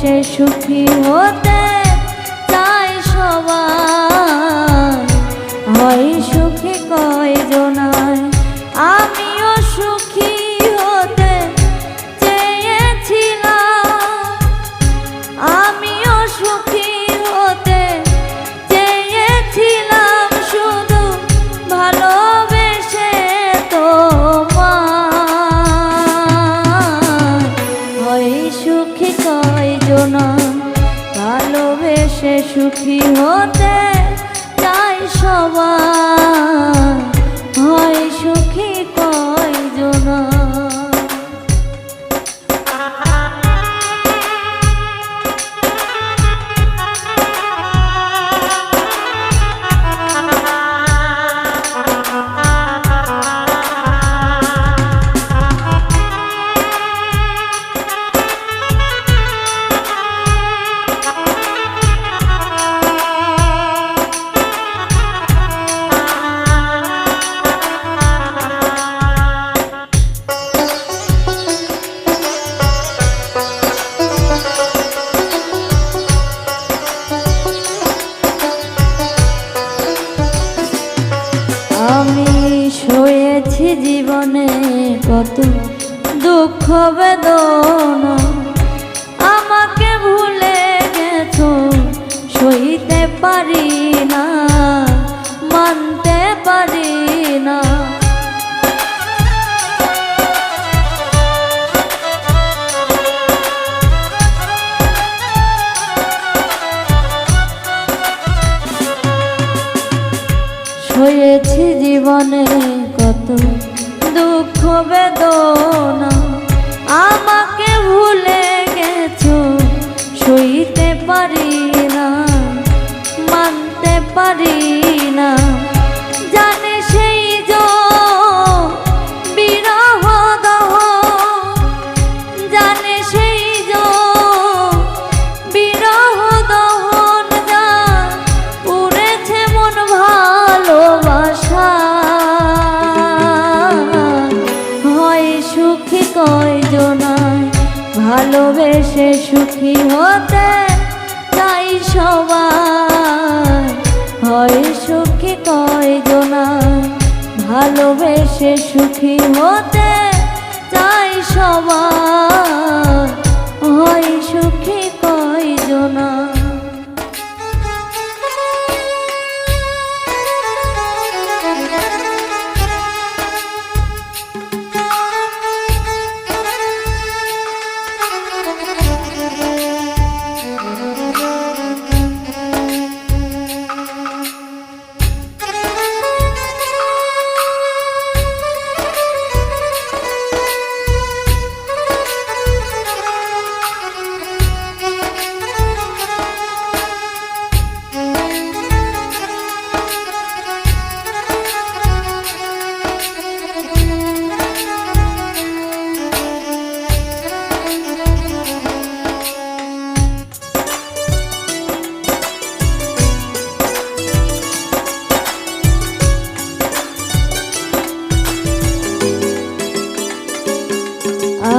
ভালোবেসে সুখী হতে চাই সবাই, হয় সুখী কয়জনায়। আমিও সুখী হতে চেয়েছিলাম, আমিও সুখী হতে চেয়েছিলাম, শুধু ভালোবেসে তোমায়। হয় সুখী কয়জনায়, ভালোবেসে সুখী হতে চাই সবাই, হয় সুখী কয়জনায়। আমি সয়েছি জীবনে কত দুঃখ বেদনা, আমাকে ভুলে গেছো সইতে পারি না, মানতে পারি না। হয়েছি জীবনে কত দুঃখ বেদনা, আমাকে ভুলে গেছো সইতে পারি না, মানতে পারি না। জানে সেই বিরহ দহ, জানে সেই বিরহ দহন, যা উড়েছে মন ভালোবাসা। হয় সুখী কয়জনায়, ভালোবেসে সুখী হতে চাই সবাই, হয় সুখী কয়জনায়, ভালোবেসে সুখী হতে চাই সবাই, হয় সুখী কয়জনায়।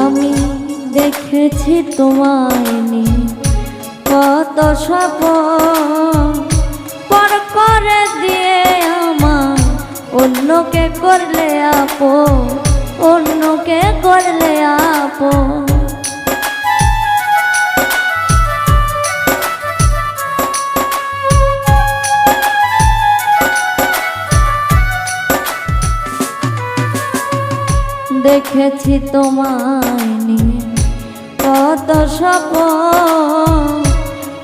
আমি দেখেছি তোমায় নিয়ে কত স্বপ্ন, পর করে দিয়ে আমার অন্যকে করলে আপন, অন্যকে করলে আপন। দেখেছি তোমায় নিয়ে কত স্বপ্ন,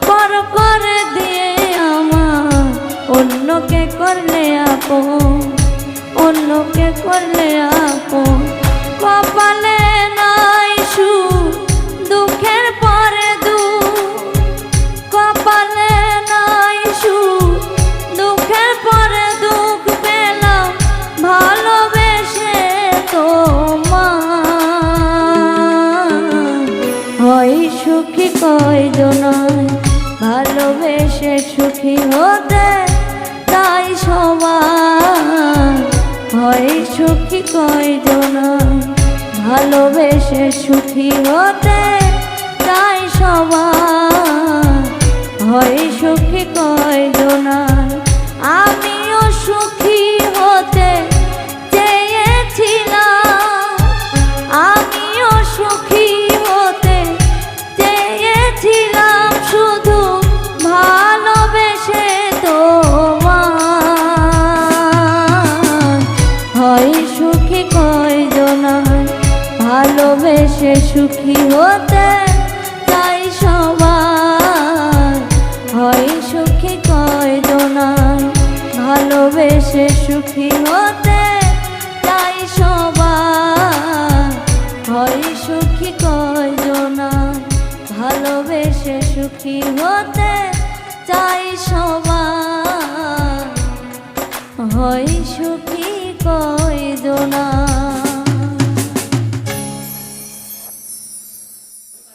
পর করে দিয়ে আমার অন্যকে করলে আপন, অন্যকে করলে আপন। কপালে নাই সুখ, দুঃখের পরে দুঃখ, কপালে নাই সুখ, দুঃখের পরে দুঃখ পেলাম ভালোবেসে তোমায়। হয় সুখী কয়জনায়, ভালোবেসে সুখী হতে চাই সবাই, হয় সুখী কয়জনায়, ভালোবেসে সুখী হতে চাই সবাই হয় সুখী কয়জনার। আমিও সুখী হতে চেয়েছিলাম, আমিও সুখী হতে চেয়েছিলাম, শুধু ভালোবেসে তোমায়। হয় সুখী কয়জনার, ভালোবেসে সুখী হতে চাই সবাই। হয় সুখী কয়জনার, ভালোবেসে সুখী হতে চাই সবাই। হয় সুখী কয়জনার, ভালোবেসে সুখী হতে চাই সবাই। হয় সুখী কয়জনার।